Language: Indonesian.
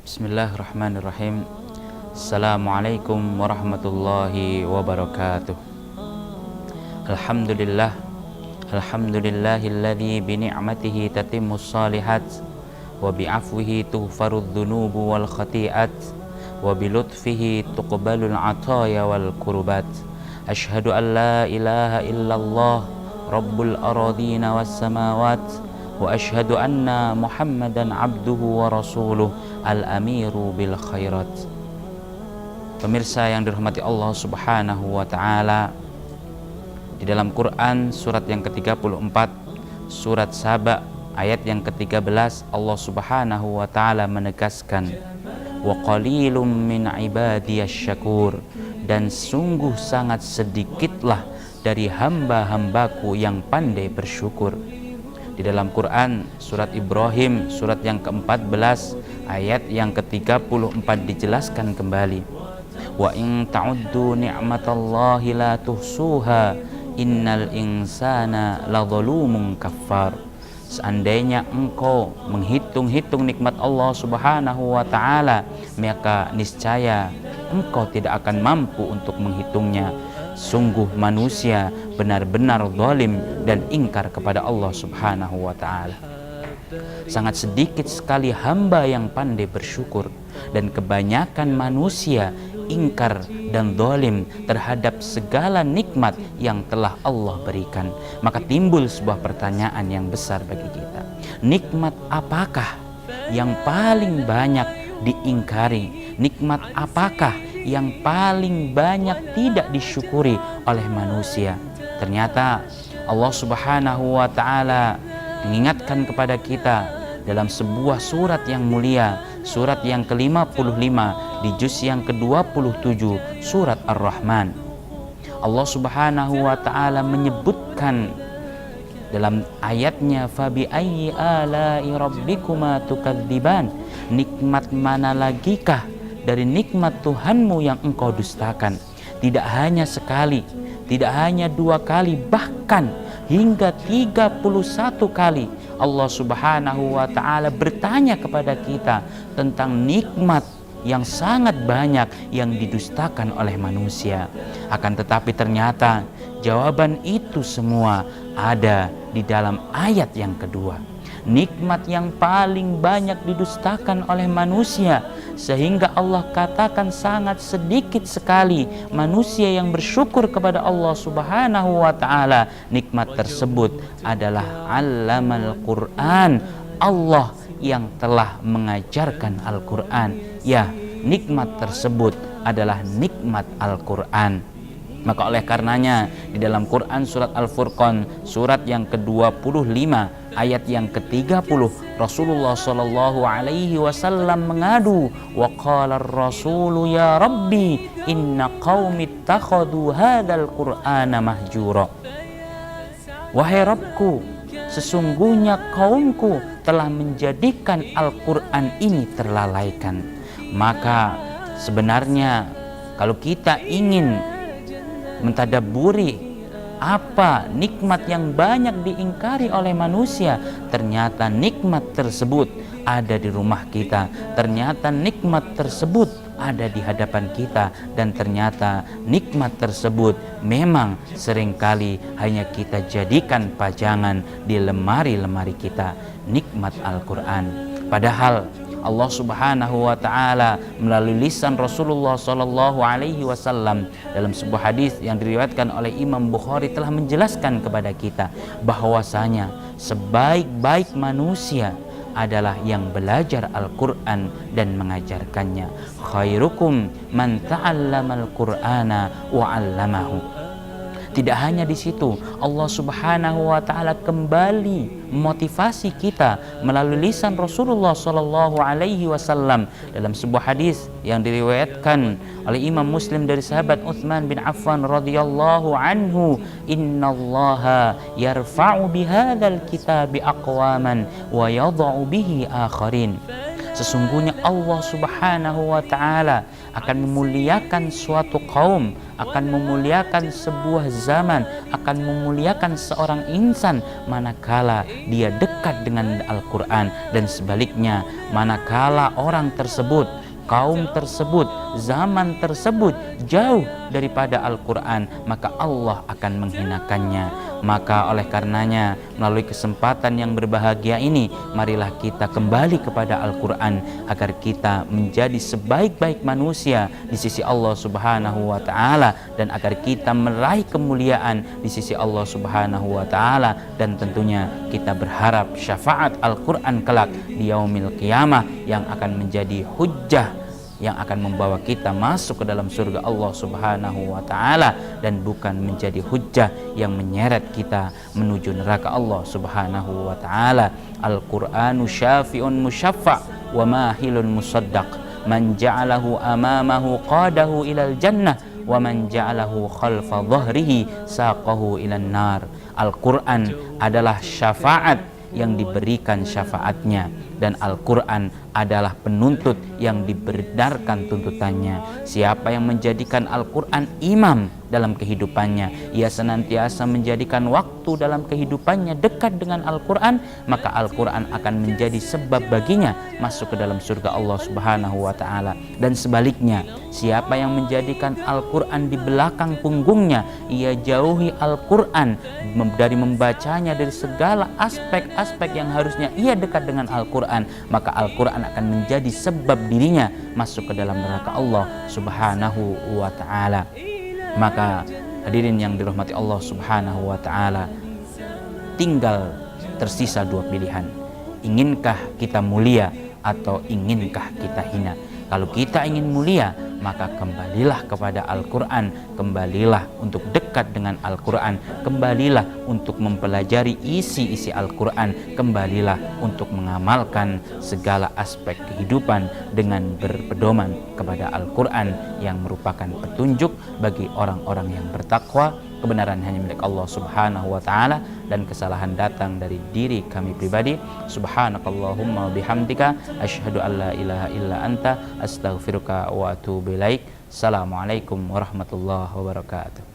Bismillahirrahmanirrahim. Assalamualaikum warahmatullahi wabarakatuh. Alhamdulillah. Alhamdulillahilladzi bini'matihi tatimmus shalihat wa bi'afwihi tughfarudz dzunubu wal khati'at wa bilutfihi tuqbalul ataya wal kurbat. Asyhadu an la ilaha illallah rabbul aradina was samawat wa asyhadu anna Muhammadan abduhu wa rasuluh al-amiru bil khairat. Pemirsa yang dirahmati Allah Subhanahu wa taala, di dalam Quran surat yang ke-34, surat Saba ayat yang ke-13, Allah Subhanahu wa taala menegaskan, wa qalilum min ibadiyasy syakur, dan sungguh sangat sedikitlah dari hamba-hambaku yang pandai bersyukur. Di dalam Quran surat Ibrahim surat yang ke-14 ayat yang ke-34 dijelaskan kembali, wa in ta'uddu ni'matallahi la tuhsuha innal insana ladzalumun kafar. Seandainya engkau menghitung-hitung nikmat Allah Subhanahu wa taala, maka niscaya engkau tidak akan mampu untuk menghitungnya. Sungguh manusia benar-benar zalim dan ingkar kepada Allah Subhanahu wa taala. Sangat sedikit sekali hamba yang pandai bersyukur, dan kebanyakan manusia ingkar dan zalim terhadap segala nikmat yang telah Allah berikan. Maka timbul sebuah pertanyaan yang besar bagi kita. Nikmat apakah yang paling banyak diingkari? Nikmat apakah yang paling banyak tidak disyukuri oleh manusia? Ternyata Allah Subhanahu wa taala mengingatkan kepada kita dalam sebuah surat yang mulia, surat yang ke-55 di juz yang ke-27, surat Ar-Rahman. Allah Subhanahu wa taala menyebutkan dalam ayatnya, fabi ayyi ala'i rabbikuma tukadziban, nikmat mana lagikah dari nikmat Tuhanmu yang engkau dustakan? Tidak hanya sekali, tidak hanya dua kali, bahkan hingga 31 kali Allah Subhanahu wa ta'ala bertanya kepada kita tentang nikmat yang sangat banyak yang didustakan oleh manusia. Akan tetapi ternyata jawaban itu semua ada di dalam ayat yang kedua. Nikmat yang paling banyak didustakan oleh manusia, sehingga Allah katakan sangat sedikit sekali manusia yang bersyukur kepada Allah Subhanahu wa ta'ala. Nikmat tersebut adalah allamal Qur'an, Allah yang telah mengajarkan Al-Quran. Ya, nikmat tersebut adalah nikmat Al-Quran. Maka oleh karenanya di dalam Quran surat Al-Furqan surat yang ke-25 ayat yang ke-30, Rasulullah sallallahu alaihi wasallam mengadu, wa qala ar-rasulu ya rabbi inna qaumi ittakhadhu hadzal qur'ana mahjura. Wahai Rabbku, sesungguhnya kaumku telah menjadikan Al-Quran ini terlalaikan. Maka sebenarnya kalau kita ingin mentadabburi apa nikmat yang banyak diingkari oleh manusia, ternyata nikmat tersebut ada di rumah kita, ternyata nikmat tersebut ada di hadapan kita, dan ternyata nikmat tersebut memang seringkali hanya kita jadikan pajangan di lemari-lemari kita, nikmat Al-Quran. Padahal Allah Subhanahu wa ta'ala melalui lisan Rasulullah sallallahu alaihi wasallam dalam sebuah hadis yang diriwayatkan oleh Imam Bukhari telah menjelaskan kepada kita bahwasanya sebaik-baik manusia adalah yang belajar Al-Quran dan mengajarkannya. Khairukum man ta'allamal Qur'ana wa 'allamahu. Tidak hanya di situ, Allah Subhanahu wa ta'ala kembali motivasi kita melalui lisan Rasulullah sallallahu alaihi wasallam dalam sebuah hadis yang diriwayatkan oleh Imam Muslim dari sahabat Utsman bin Affan radhiyallahu anhu, innallaha yarfa'u bihadzal kitabi aqwaman wa yadh'u bihi akharin. Sesungguhnya Allah Subhanahu wa Ta'ala akan memuliakan suatu kaum, akan memuliakan sebuah zaman, akan memuliakan seorang insan manakala dia dekat dengan Al-Quran. Dan sebaliknya, manakala orang tersebut, kaum tersebut, zaman tersebut jauh daripada Al-Quran, maka Allah akan menghinakannya. Maka oleh karenanya, melalui kesempatan yang berbahagia ini, marilah kita kembali kepada Al-Quran agar kita menjadi sebaik-baik manusia di sisi Allah Subhanahu wa Ta'ala, dan agar kita meraih kemuliaan di sisi Allah Subhanahu wa Ta'ala. Dan tentunya kita berharap syafaat Al-Quran kelak di yaumil qiyamah yang akan menjadi hujjah, yang akan membawa kita masuk ke dalam surga Allah Subhanahu wa Ta'ala, dan bukan menjadi hujjah yang menyeret kita menuju neraka Allah Subhanahu wa Ta'ala. Al-Qur'anu syafi'un musyaffa' wa mahilun musaddaq, man ja'alahu amamahu qadahu ilal jannah wa man ja'alahu khalfa dhahrihi saqahu ilan nar. Al-Qur'an adalah syafaat yang diberikan syafaatnya, dan Al-Quran adalah penuntut yang dibenarkan tuntutannya. Siapa yang menjadikan Al-Quran imam dalam kehidupannya, ia senantiasa menjadikan waktu dalam kehidupannya dekat dengan Al-Quran, maka Al-Quran akan menjadi sebab baginya masuk ke dalam surga Allah Subhanahu wa Ta'ala. Dan sebaliknya, siapa yang menjadikan Al-Quran di belakang punggungnya, ia jauhi Al-Quran dari membacanya, dari segala aspek-aspek yang harusnya ia dekat dengan Al-Quran, maka Al-Quran akan menjadi sebab dirinya masuk ke dalam neraka Allah Subhanahu wa Ta'ala. Maka hadirin yang dirahmati Allah Subhanahu wa Ta'ala, tinggal tersisa dua pilihan. Inginkah kita mulia atau inginkah kita hina? Kalau kita ingin mulia, maka kembalilah kepada Al-Quran, kembalilah untuk dekat dengan Al-Quran, kembalilah untuk mempelajari isi-isi Al-Quran, kembalilah untuk mengamalkan segala aspek kehidupan dengan berpedoman kepada Al-Quran yang merupakan petunjuk bagi orang-orang yang bertakwa. Kebenaran hanya milik Allah Subhanahu wa Ta'ala, dan kesalahan datang dari diri kami pribadi. Subhanakallahumma bihamdika asyhadu an la ilaha illa anta astaghfiruka wa atubu ilaik. Assalamualaikum warahmatullahi wabarakatuh.